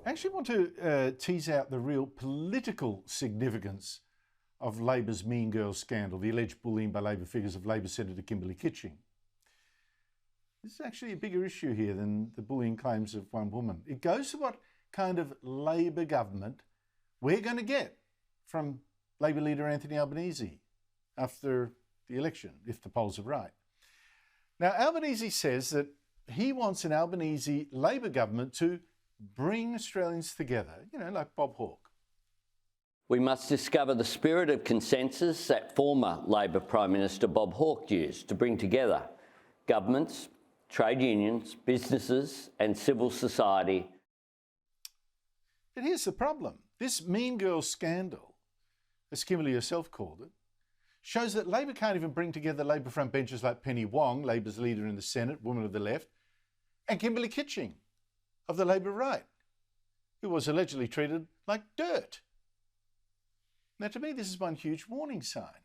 I actually want to tease out the real political significance of Labor's Mean Girls scandal, the alleged bullying by Labor figures of Labor Senator Kimberley Kitching. This is actually a bigger issue here than the bullying claims of one woman. It goes to what kind of Labor government we're going to get from Labor leader Anthony Albanese after the election, if the polls are right. Now, Albanese says that he wants an Albanese Labor government to bring Australians together, like Bob Hawke. We must discover the spirit of consensus that former Labor Prime Minister Bob Hawke used to bring together governments, trade unions, businesses and civil society. But here's the problem. This Mean Girls scandal, as Kimberley herself called it, shows that Labor can't even bring together Labor frontbenchers like Penny Wong, Labor's leader in the Senate, woman of the left, and Kimberley Kitching of the Labor right, who was allegedly treated like dirt. Now, to me, this is one huge warning sign.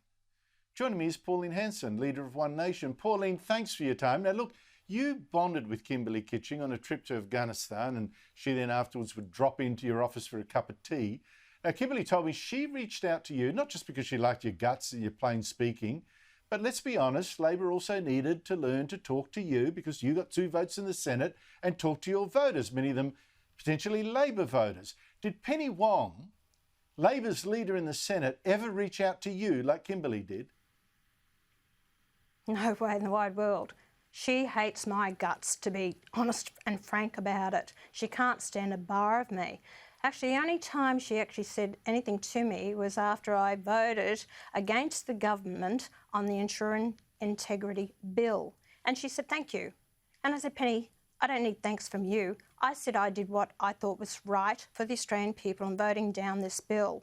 Joining me is Pauline Hanson, leader of One Nation. Pauline, thanks for your time. Now, look, you bonded with Kimberley Kitching on a trip to Afghanistan, and she then afterwards would drop into your office for a cup of tea. Now, Kimberley told me she reached out to you, not just because she liked your guts and your plain speaking, but let's be honest, Labor also needed to learn to talk to you because you got 2 votes in the Senate and talk to your voters, many of them potentially Labor voters. Did Penny Wong, Labor's leader in the Senate, ever reach out to you like Kimberley did? No way in the wide world. She hates my guts, to be honest and frank about it. She can't stand a bar of me. Actually, the only time she actually said anything to me was after I voted against the government on the Insurance Integrity Bill. And she said, thank you. And I said, Penny, I don't need thanks from you. I said I did what I thought was right for the Australian people in voting down this bill.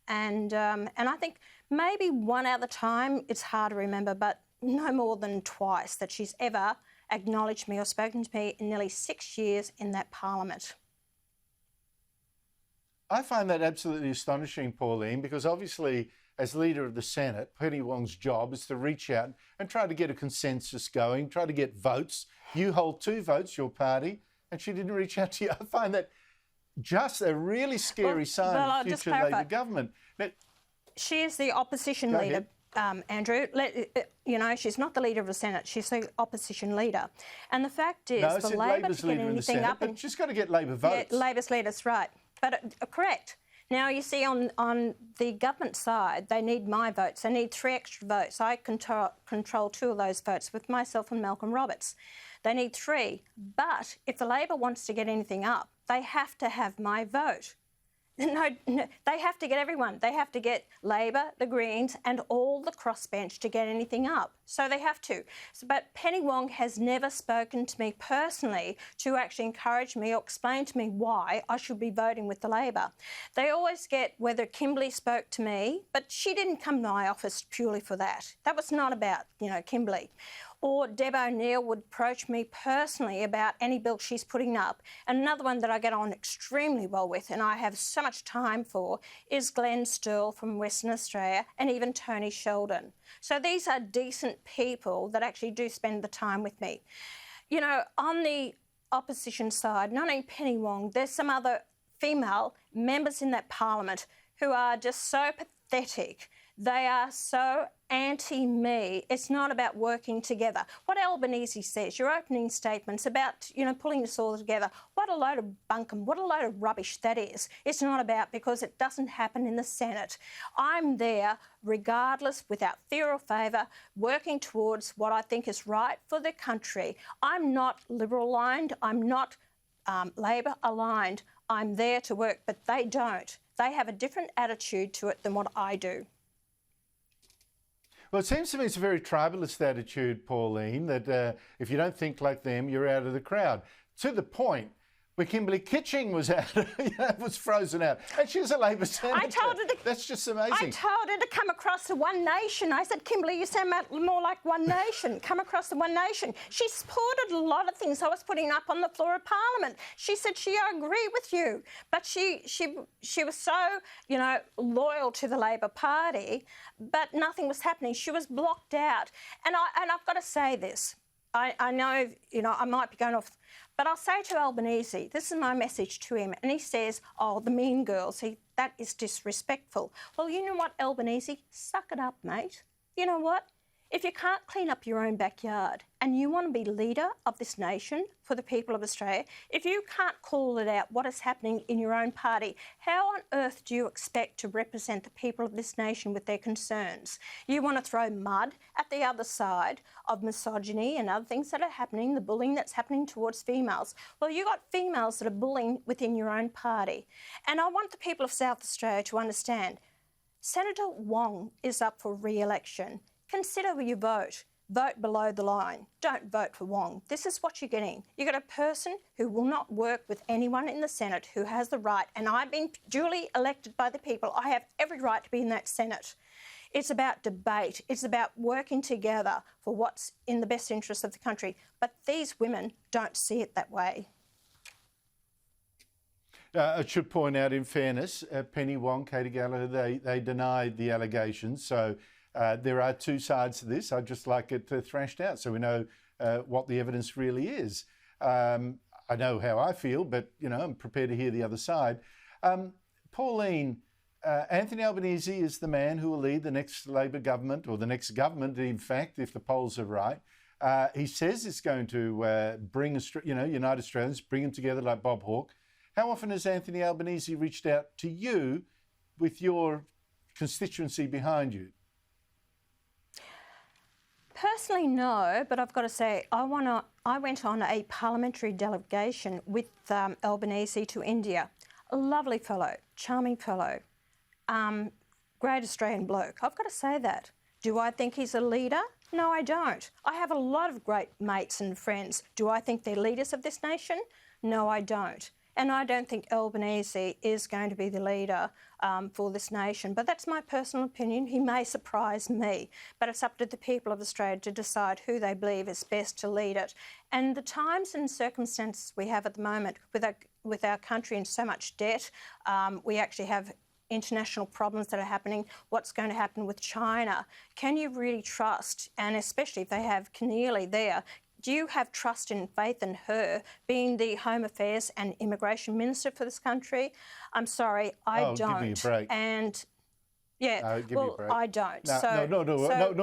And I think maybe one other time, it's hard to remember, but no more than twice that she's ever acknowledged me or spoken to me in nearly 6 years in that parliament. I find that absolutely astonishing, Pauline, because obviously as leader of the Senate, Penny Wong's job is to reach out and try to get a consensus going, try to get votes. You hold 2 votes, your party, and she didn't reach out to you. I find that just a really scary sign of future Labor government. Now, she is the opposition leader, Andrew. She's not the leader of the Senate. She's the opposition leader. And the fact is, for Labor to get anything up, but she's got to get Labor votes. Yeah, Labor's leaders, right. But correct. Now, you see, on the government side, they need my votes. They need 3 extra votes. I control 2 of those votes with myself and Malcolm Roberts. They need 3. But if the Labor wants to get anything up, they have to have my vote. No, they have to get everyone. They have to get Labor, the Greens and all the crossbench to get anything up. So they have to. But Penny Wong has never spoken to me personally to actually encourage me or explain to me why I should be voting with the Labor. They always get whether Kimberley spoke to me, but she didn't come to my office purely for that. That was not about, Kimberley. Or Deb O'Neill would approach me personally about any bill she's putting up. And another one that I get on extremely well with and I have so much time for is Glenn Stirl from Western Australia and even Tony Sheldon. So these are decent people that actually do spend the time with me. On the opposition side, not only Penny Wong, there's some other female members in that parliament who are just so pathetic. They are so anti-me. It's not about working together. What Albanese says, your opening statements about, pulling this all together, what a load of bunkum, what a load of rubbish that is. It's not about, because it doesn't happen in the Senate. I'm there, regardless, without fear or favour, working towards what I think is right for the country. I'm not Liberal-aligned. I'm not Labor-aligned. I'm there to work, but they don't. They have a different attitude to it than what I do. Well, it seems to me it's a very tribalist attitude, Pauline, that if you don't think like them, you're out of the crowd. To the point where Kimberley Kitching was out, was frozen out. And she was a Labor senator. I told her to, that's just amazing. I told her to come across to One Nation. I said, Kimberley, you sound more like One Nation. Come across to One Nation. She supported a lot of things I was putting up on the floor of Parliament. She said she agreed with you. But she was so, loyal to the Labor Party, but nothing was happening. She was blocked out. And I've got to say this. I know, I might be going off, But I'll say to Albanese, this is my message to him, and he says, oh, the mean girls, that is disrespectful. Well, you know what, Albanese? Suck it up, mate. You know what? If you can't clean up your own backyard and you want to be leader of this nation for the people of Australia, if you can't call it out what is happening in your own party, how on earth do you expect to represent the people of this nation with their concerns? You want to throw mud at the other side of misogyny and other things that are happening, the bullying that's happening towards females. Well, you've got females that are bullying within your own party. And I want the people of South Australia to understand, Senator Wong is up for re-election. Consider your vote. Vote below the line. Don't vote for Wong. This is what you're getting. You've got a person who will not work with anyone in the Senate who has the right, and I've been duly elected by the people. I have every right to be in that Senate. It's about debate. It's about working together for what's in the best interest of the country. But these women don't see it that way. I should point out, in fairness, Penny Wong, Katie Gallagher, they denied the allegations. So there are two sides to this. I'd just like it thrashed out so we know what the evidence really is. I know how I feel, but, you know, I'm prepared to hear the other side. Pauline, Anthony Albanese is the man who will lead the next Labor government, or the next government, in fact, if the polls are right. He says it's going to bring, unite Australians, bring them together like Bob Hawke. How often has Anthony Albanese reached out to you with your constituency behind you? Personally, no, but I've got to say, I went on a parliamentary delegation with Albanese to India. A lovely fellow, charming fellow, great Australian bloke. I've got to say that. Do I think he's a leader? No, I don't. I have a lot of great mates and friends. Do I think they're leaders of this nation? No, I don't. And I don't think Albanese is going to be the leader for this nation. But that's my personal opinion. He may surprise me. But it's up to the people of Australia to decide who they believe is best to lead it. And the times and circumstances we have at the moment with our country in so much debt, we actually have international problems that are happening, what's going to happen with China. Can you really trust, and especially if they have Keneally there, do you have trust and faith in her being the Home Affairs and Immigration Minister for this country? I'm sorry, I don't. Give me a break. And yeah, well, I don't. Nor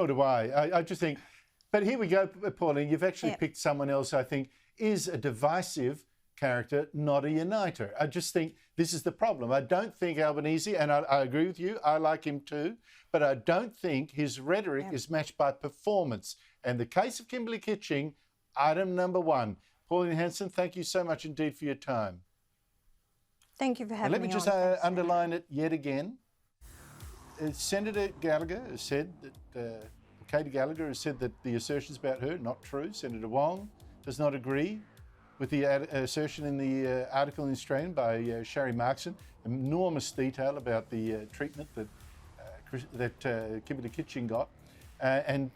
do I. I just think, but here we go, Pauline. You've actually picked someone else I think is a divisive character, not a uniter. I just think this is the problem. I don't think Albanese, and I agree with you, I like him too, but I don't think his rhetoric is matched by performance. And the case of Kimberley Kitching, item number one. Pauline Hanson, thank you so much indeed for your time. Thank you for having me. Let me just underline it yet again. Senator Gallagher has said that, Katie Gallagher has said that the assertions about her, not true. Senator Wong does not agree with the assertion in the article in the Australian by Sharry Markson. Enormous detail about the treatment that Kimberley Kitching got. And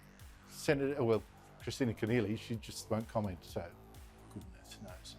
Christina Keneally, she just won't comment, so goodness knows.